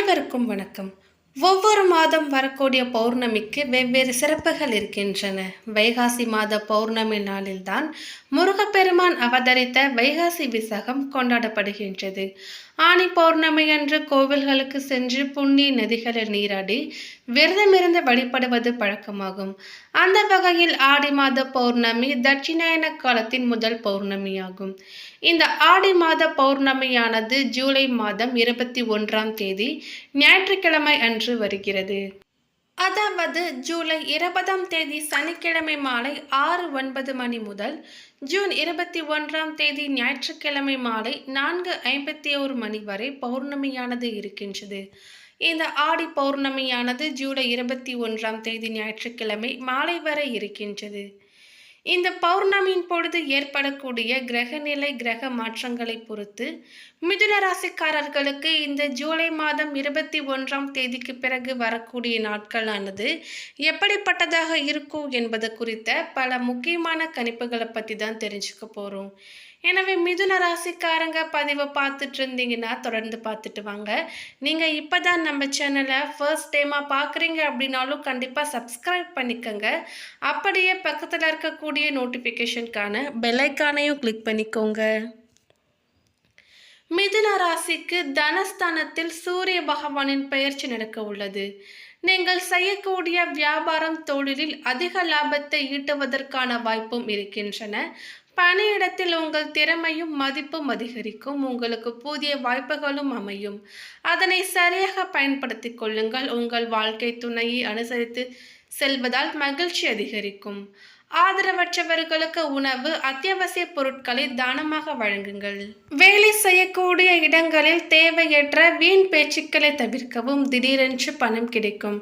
அனைவருக்கும் வணக்கம். ஒவ்வொரு மாதம் வரக்கூடிய பௌர்ணமிக்கு வெவ்வேறு சிறப்புகள் இருக்கின்றன. வைகாசி மாத பௌர்ணமி நாளில்தான் முருகப்பெருமான் அவதரித்த வைகாசி விசாகம் கொண்டாடப்படுகின்றது. ஆனி பௌர்ணமி அன்று கோவில்களுக்கு சென்று புண்ணிய நதிகளில் நீராடி விரதமிருந்து வழிபடுவது பழக்கமாகும். அந்த வகையில் ஆடி மாத பௌர்ணமி தட்சிணாயன காலத்தின் முதல் பௌர்ணமியாகும். இந்த ஆடி மாத பௌர்ணமியானது ஜூலை மாதம் 21ஆம் தேதி ஞாயிற்றுக்கிழமை அன்று வருகிறது. அதாவது ஜூலை 20ஆம் தேதி சனிக்கிழமை மாலை 6:09 மணி முதல் ஜூன் 21ஆம் தேதி ஞாயிற்றுக்கிழமை மாலை 4:51 மணி வரை பௌர்ணமியானது இருக்கின்றது. இந்த ஆடி பௌர்ணமியானது ஜூலை 21ஆம் தேதி ஞாயிற்றுக்கிழமை மாலை வரை இருக்கின்றது. இந்த பௌர்ணமியின் பொழுது ஏற்படக்கூடிய கிரகநிலை கிரக மாற்றங்களை பொறுத்து மிதுன ராசிக்காரர்களுக்கு இந்த ஜூலை மாதம் 21ஆம் தேதிக்கு பிறகு வரக்கூடிய நாட்களானது எப்படிப்பட்டதாக இருக்கும் என்பது குறித்த பல முக்கியமான கணிப்புகளை பற்றி தான் தெரிஞ்சுக்க போகிறோம். எனவே மிதுன ராசிக்காரங்க பதிவை பார்த்துட்டு இருந்தீங்கன்னா தொடர்ந்து பார்த்துட்டு வாங்க. நீங்கள் இப்போ தான் நம்ம சேனலை ஃபர்ஸ்ட் டைமாக பார்க்குறீங்க அப்படின்னாலும் கண்டிப்பாக சப்ஸ்கிரைப் பண்ணிக்கோங்க. அப்படியே பக்கத்தில் இருக்கக்கூடிய நோட்டிஃபிகேஷனுக்கான பெல்லைக்கானையும் கிளிக் பண்ணிக்கோங்க. மிதுன ராசிக்கு தனஸ்தானத்தில் சூரிய பகவானின் பெயர்ச்சி நடக்க உள்ளது. நீங்கள் செய்யக்கூடிய வியாபாரம் தொழிலில் அதிக லாபத்தை ஈட்டுவதற்கான வாய்ப்பும் இருக்கின்றன. பணியிடத்தில் உங்கள் திறமையும் மதிப்பும் அதிகரிக்கும். உங்களுக்கு புதிய வாய்ப்புகளும் அமையும். அதனை சரியாக பயன்படுத்திக் கொள்ளுங்கள். உங்கள் வாழ்க்கை துணையை அனுசரித்து செல்வதால் மகிழ்ச்சி அதிகரிக்கும். ஆதரவற்றவர்களுக்கு உணவு அத்தியாவசிய பொருட்களை தானமாக வழங்குங்கள். வேலை செய்யக்கூடிய இடங்களில் தேவையற்ற வீண் பேச்சுக்களை தவிர்க்கவும். திடீரென்று பணம் கிடைக்கும்.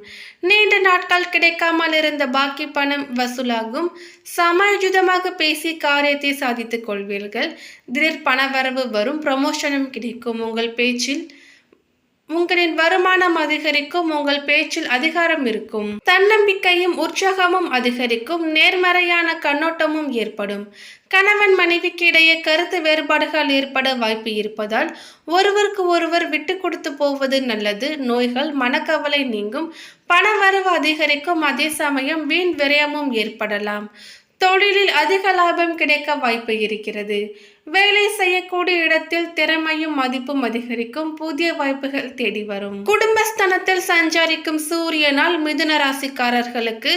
நீண்ட நாட்கள் கிடைக்காமல் இருந்த பாக்கி பணம் வசூலாகும். சமயோஜிதமாக பேசி காரியத்தை சாதித்துக் கொள்வீர்கள். திடீர் பணவரவு வரும். ப்ரமோஷனும் கிடைக்கும். உங்களின் வருமானம் அதிகரிக்கும். உங்கள் பேச்சில் அதிகாரம் இருக்கும். தன்னம்பிக்கையும் உற்சாகமும் அதிகரிக்கும். நேர்மறையான கண்ணோட்டமும் ஏற்படும். கணவன் மனைவிக்கு இடையே கருத்து வேறுபாடுகள் ஏற்பட வாய்ப்பு இருப்பதால் ஒருவருக்கு ஒருவர் விட்டு கொடுத்து போவது நல்லது. நோய்கள் மனக்கவலை நீங்கும். பணவரவு அதிகரிக்கும். அதே சமயம் வீண் விரயமும் ஏற்படலாம். தொழிலில் அதிக லாபம் கிடைக்க வாய்ப்பு இருக்கிறது. வேலை செய்யக்கூடிய இடத்தில் திறமையும் மதிப்பும் அதிகரிக்கும். புதிய வாய்ப்புகள் தேடி வரும். குடும்பஸ்தானத்தில் சஞ்சரிக்கும் சூரியனால் மிதுன ராசிக்காரர்களுக்கு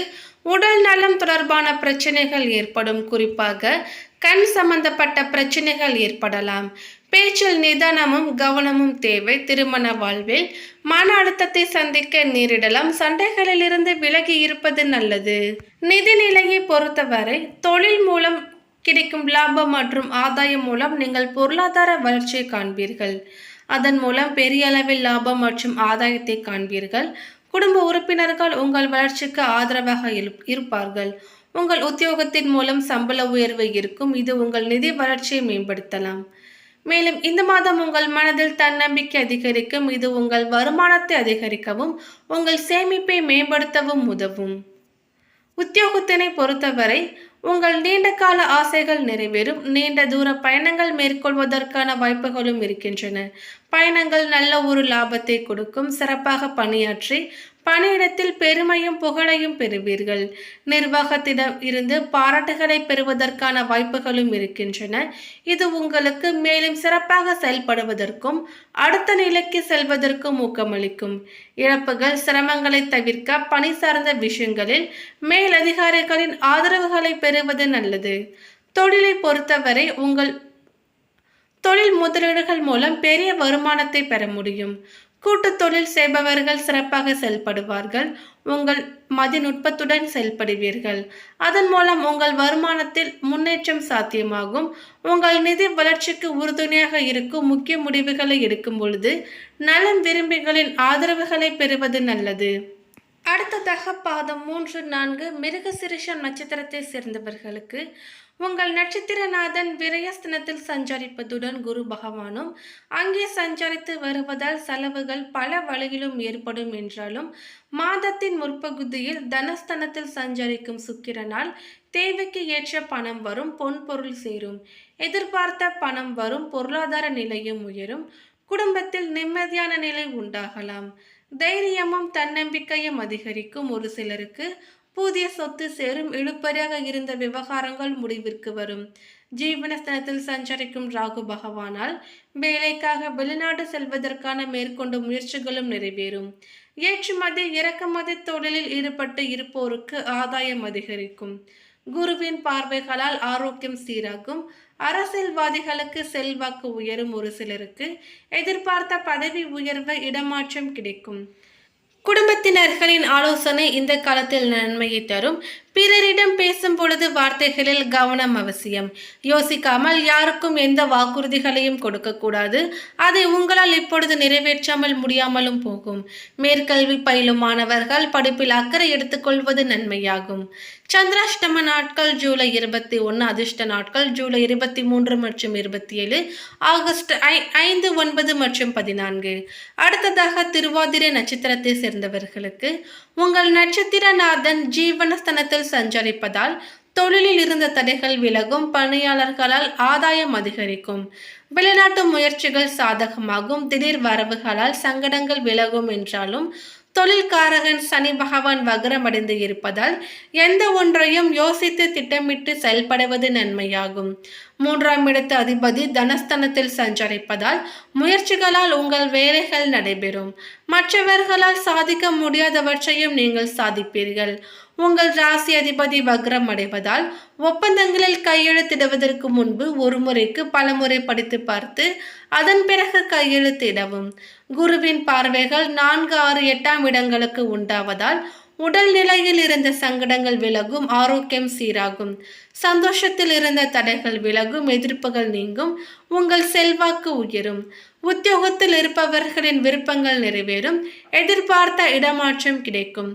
உடல் நலம் தொடர்பான பிரச்சனைகள் ஏற்படும். குறிப்பாக கண் சம்பந்தப்பட்ட பிரச்சனைகள் ஏற்படலாம். பேச்சில் நிதானமும் கவனமும் தேவை. திருமண வாழ்வில் மன அழுத்தத்தை சந்திக்க நேரிடலாம். சண்டைகளில் இருந்து விலகி இருப்பது நல்லது. நிதி நிலையை பொறுத்தவரை தொழில் மூலம் கிடைக்கும் லாபம் மற்றும் ஆதாயம் மூலம் நீங்கள் பொருளாதார வளர்ச்சியை காண்பீர்கள். அதன் மூலம் பெரிய அளவில் லாபம் மற்றும் ஆதாயத்தை காண்பீர்கள். குடும்ப உறுப்பினர்கள் உங்கள் வளர்ச்சிக்கு ஆதரவாக இருப்பார்கள். உங்கள் உத்தியோகத்தின் மூலம் சம்பள உயர்வு இருக்கும். இது உங்கள் நிதி வளர்ச்சியை மேம்படுத்தலாம். மேலும் இந்த மாதம் உங்கள் மனதில் தன்னம்பிக்கை அதிகரிக்கும். இது உங்கள் வருமானத்தை அதிகரிக்கவும் உங்கள் சேமிப்பை மேம்படுத்தவும் உதவும். உத்தியோகத்தினை பொறுத்தவரை உங்கள் நீண்ட கால ஆசைகள் நிறைவேறும். நீண்ட தூர பயணங்கள் மேற்கொள்வதற்கான வாய்ப்புகளும் இருக்கின்றன. பயணங்கள் நல்ல ஒரு லாபத்தை கொடுக்கும். சிறப்பாக பணியாற்றி பணியிடத்தில் பெருமையும் புகழையும் பெறுவீர்கள். நிர்வாகத்திடம் இருந்து பாராட்டுகளை பெறுவதற்கான வாய்ப்புகளும் இருக்கின்றன. இது உங்களுக்கு மேலும் சிறப்பாக செயல்படுவதற்கும் அடுத்த நிலைக்கு செல்வதற்கும் ஊக்கமளிக்கும். இழப்புகள் சிரமங்களை தவிர்க்க பணி சார்ந்த விஷயங்களில் மேலதிகாரிகளின் ஆதரவுகளை பெறுவது நல்லது. தொழிலை பொறுத்தவரை உங்கள் தொழில் முதலீடுகள் மூலம் பெரிய வருமானத்தை பெற முடியும். கூட்டு தொழில் செய்பவர்கள் சிறப்பாக செயல்படுவார்கள். உங்கள் மதிநுட்பத்துடன் செயல்படுவீர்கள். அதன் மூலம் உங்கள் வருமானத்தில் முன்னேற்றம் சாத்தியமாகும். உங்கள் நிதி வளர்ச்சிக்கு உறுதுணையாக இருக்கும். முக்கிய முடிவுகளை எடுக்கும் பொழுது நலம் விரும்பிகளின் ஆதரவுகளை பெறுவது நல்லது. அடுத்ததாக பாதம் 3, 4 மிருகசிரிஷம் நட்சத்திரத்தை சேர்ந்தவர்களுக்கு உங்கள் நட்சத்திரநாதன் விரயஸ்தனத்தில் சஞ்சரிப்பதுடன் குரு பகவானும் அங்கே சஞ்சரித்து வருவதால் செலவுகள் பல வழியிலும் ஏற்படும் என்றாலும் மாதத்தின் முற்பகுதியில் தனஸ்தனத்தில் சஞ்சரிக்கும் சுக்கிரனால் தேவைக்கு ஏற்ற பணம் வரும். பொன் பொருள் சேரும். எதிர்பார்த்த பணம் வரும். பொருளாதார நிலையும் உயரும். குடும்பத்தில் நிம்மதியான நிலை உண்டாகலாம். தைரியமும் தன்னம்பிக்கையும் அதிகரிக்கும். ஒரு சிலருக்கு புதிய சொத்து சேரும். இழுபறியாக இருந்த விவகாரங்கள் முடிவிற்கு வரும். ஜீவனஸ்தானத்தில் சஞ்சரிக்கும் ராகு பகவானால் வேலைக்காக வெளிநாடு செல்வதற்கான மேற்கொண்ட முயற்சிகளும் நிறைவேறும். ஏற்றுமதி இறக்குமதி தொழிலில் ஈடுபட்டு இருப்போருக்கு ஆதாயம் அதிகரிக்கும். குருவின் பார்வைகளால் ஆரோக்கியம் சீராகும். அரசியல்வாதிகளுக்கு செல்வாக்கு உயரும். ஒரு சிலருக்கு எதிர்பார்த்த பதவி உயர்வு இடமாற்றம் கிடைக்கும். குடும்பத்தினர்களின் ஆலோசனை இந்த காலத்தில் நன்மையை தரும். பிறரிடம் பேசும் பொழுது வார்த்தைகளில் கவனம் அவசியம். யோசிக்காமல் யாருக்கும் எந்த வாக்குறுதிகளையும் கொடுக்கக்கூடாது. அதை உங்களால் இப்பொழுது நிறைவேற்றாமல் முடியாமலும் போகும். மேற்கல்வி பயிலும் மாணவர்கள் படிப்பில் அக்கறை எடுத்துக்கொள்வது நன்மையாகும். சந்திராஷ்டம நாட்கள் ஜூலை 21, அதிர்ஷ்ட நாட்கள் ஜூலை 23 மற்றும் 27, ஆகஸ்ட் 5, 9 மற்றும் 14. அடுத்ததாக திருவாதிரை நட்சத்திரத்தை சேர்ந்தவர்களுக்கு உங்கள் நட்சத்திரநாதன் ஜீவனஸ்தானத்தில் சஞ்சரிப்பதால் தொழிலில் இருந்த தடைகள் விலகும். பணியாளர்களால் ஆதாயம் அதிகரிக்கும். வெளிநாட்டு முயற்சிகள் சாதகமாகும். திடீர் வரவுகளால் சங்கடங்கள் விலகும். என்றாலும் தொழில்காரகன் சனி பகவான் வக்ரமடைந்து இருப்பதால் எந்த ஒன்றையும் யோசித்து திட்டமிட்டு செயல்படுவது நன்மையாகும். 3ஆம் இடத்து அதிபதி தனஸ்தானத்தில் சஞ்சரிப்பதால் முயற்சிகளால் உங்கள் வேலைகள் நடைபெறும். மற்றவர்களால் சாதிக்க முடியாதவற்றையும் நீங்கள் சாதிப்பீர்கள். உங்கள் ராசி அதிபதி வக்ரம் அடைவதால் ஒப்பந்தங்களில் கையெழுத்திடுவதற்கு முன்பு ஒரு முறைக்கு பலமுறை படித்து பார்த்து அதன் பிறகு கையெழுத்திடவும். குருவின் பார்வைகள் 4, 6, 8ஆம் இடங்களுக்கு உண்டாவதால் உடல் நிலையில் இருந்த சங்கடங்கள் விலகும். ஆரோக்கியம் சீராகும். சந்தோஷத்தில் இருந்த தடைகள் விலகும். எதிர்ப்புகள் நீங்கும். உங்கள் செல்வாக்கு உயரும். உத்தியோகத்தில் இருப்பவர்களின் விருப்பங்கள் நிறைவேறும். எதிர்பார்த்த இடமாற்றம் கிடைக்கும்.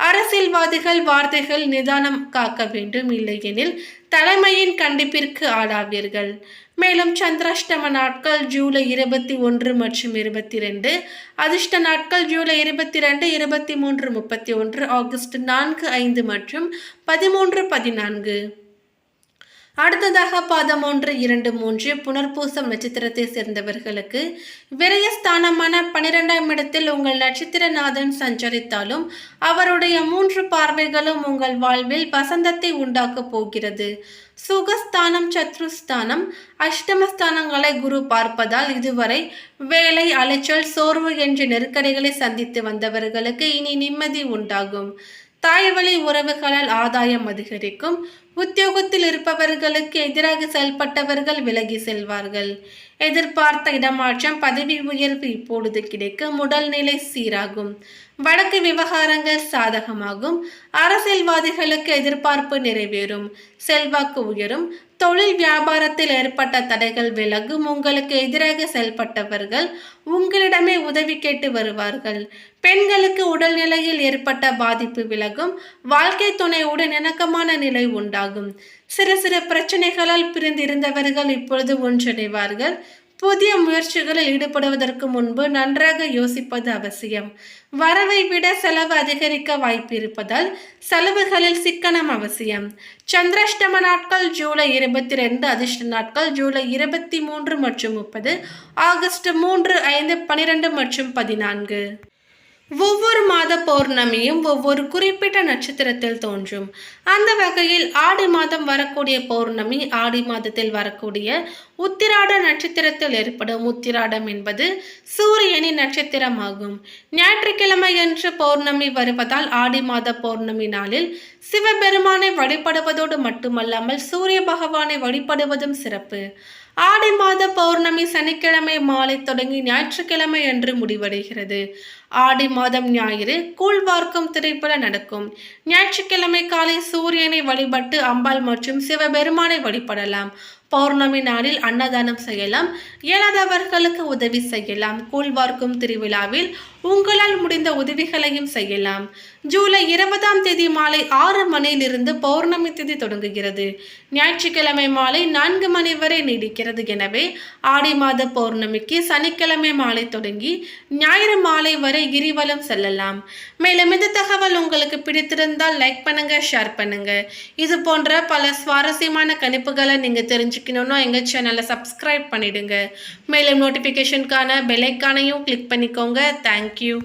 அரசியல்வாதிகள் வார்த்தைகள் நிதானம் காக்க வேண்டும். இல்லையெனில் தலைமையின் கண்டிப்பிற்கு ஆளாவீர்கள். மேலும் சந்திராஷ்டம நாட்கள் ஜூலை 21 மற்றும் 22, அதிர்ஷ்ட நாட்கள் ஜூலை 22, 23, 31, ஆகஸ்ட் 4, 5 மற்றும் 13, 14. அடுத்ததாக பாதம் 1, 2, 3 புனர்பூசம் நட்சத்திரத்தை சேர்ந்தவர்களுக்கு விரயஸ்தானமான 12ஆம் இடத்தில் உங்கள் நட்சத்திரநாதன் சஞ்சரித்தாலும் அவருடைய 3 பார்வைகளும் உங்கள் வாழ்வில் வசந்தத்தை உண்டாக்கப் போகிறது. சுகஸ்தானம், சத்ருஸ்தானம், அஷ்டமஸ்தானங்களை குரு பார்ப்பதால் இதுவரை வேலை, அலைச்சல், சோர்வு என்ற நெருக்கடிகளை சந்தித்து வந்தவர்களுக்கு இனி நிம்மதி உண்டாகும். தாய்வழி உறவுகளால் ஆதாயம் அதிகரிக்கும். உத்தியோகத்தில் இருப்பவர்களுக்கு எதிராக செயல்பட்டவர்கள் விலகி செல்வார்கள். எதிர்பார்த்த இடமாற்றம், பதவி உயர்வு இப்பொழுது கிடைக்கும். உடல்நிலை சீராகும். வழக்கு விவகாரங்கள் சாதகமாகும். அரசியல்வாதிகளுக்கு எதிர்பார்ப்பு நிறைவேறும். செல்வாக்கு உயரும். தொழில் வியாபாரத்தில் ஏற்பட்ட தடைகள் விலகும். உங்களுக்கு எதிராக செயல்பட்டவர்கள் உங்களிடமே உதவி கேட்டு வருவார்கள். பெண்களுக்கு உடல்நிலையில் ஏற்பட்ட பாதிப்பு விலகும். வாழ்க்கை துணையுடன் இணக்கமான நிலை உண்டாகும். சிறு சிறு பிரச்சனைகளால் பிரிந்திருந்தவர்கள் இப்பொழுது ஒன்றிணைவார்கள். புதிய முயற்சிகளில் ஈடுபடுவதற்கு முன்பு நன்றாக யோசிப்பது அவசியம். வரவை விட செலவு அதிகரிக்க வாய்ப்பு இருப்பதால் செலவுகளில் சிக்கனம் அவசியம். சந்திராஷ்டம நாட்கள் ஜூலை 22, அதிர்ஷ்ட நாட்கள் ஜூலை 23 மற்றும் 30, ஆகஸ்ட் 3, 5, 12 மற்றும் 14. ஒவ்வொரு மாத பௌர்ணமியும் ஒவ்வொரு குறிப்பிட்ட நட்சத்திரத்தில் தோன்றும். அந்த வகையில் ஆடி மாதம் வரக்கூடிய பௌர்ணமி ஆடி மாதத்தில் வரக்கூடிய உத்திராட நட்சத்திரத்தில் ஏற்படும். உத்திராடம் என்பது சூரியனின் நட்சத்திரமாகும். ஞாயிற்றுக்கிழமையன்று பௌர்ணமி வருவதால் ஆடி மாத பௌர்ணமி நாளில் சிவபெருமானை வழிபடுவதோடு மட்டுமல்லாமல் சூரிய பகவானை வழிபடுவதும் சிறப்பு. ஆடி மாத பௌர்ணமி சனிக்கிழமை மாலை தொடங்கி ஞாயிற்றுக்கிழமை அன்று முடிவடைகிறது. ஆடி மாதம் ஞாயிறு கூழ்வார்க்கும் திருவிழா நடக்கும். ஞாயிற்றுக்கிழமை காலை சூரியனை வழிபட்டு அம்பாள் மற்றும் சிவபெருமானை வழிபடலாம். பௌர்ணமி நாளில் அன்னதானம் செய்யலாம். இயலாதவர்களுக்கு உதவி செய்யலாம். கூழ்வார்க்கும் திருவிழாவில் உங்களால் முடிந்த உதவிகளையும் செய்யலாம். ஜூலை 20ஆம் தேதி மாலை 6 மணியிலிருந்து பௌர்ணமி திதி தொடங்குகிறது. ஞாயிற்றுக்கிழமை மாலை 4 மணி வரை நீடிக்கிறது. எனவே ஆடி மாத பௌர்ணமிக்கு சனிக்கிழமை மாலை தொடங்கி ஞாயிறு மாலை வரை கிரிவலம் செல்லலாம். மேலும் இந்த தகவல் உங்களுக்கு பிடித்திருந்தால் லைக் பண்ணுங்க, ஷேர் பண்ணுங்க. இது போன்ற பல சுவாரஸ்யமான கணிப்புகளை நீங்க தெரிஞ்சுக்க தெரிஞ்சுக்கணுன்னா எங்கள் சேனலை சப்ஸ்கிரைப் பண்ணிடுங்க. மேலும் நோட்டிஃபிகேஷனுக்கான பெல் ஐக்கானையும் கிளிக் பண்ணிக்கோங்க. தேங்க்யூ.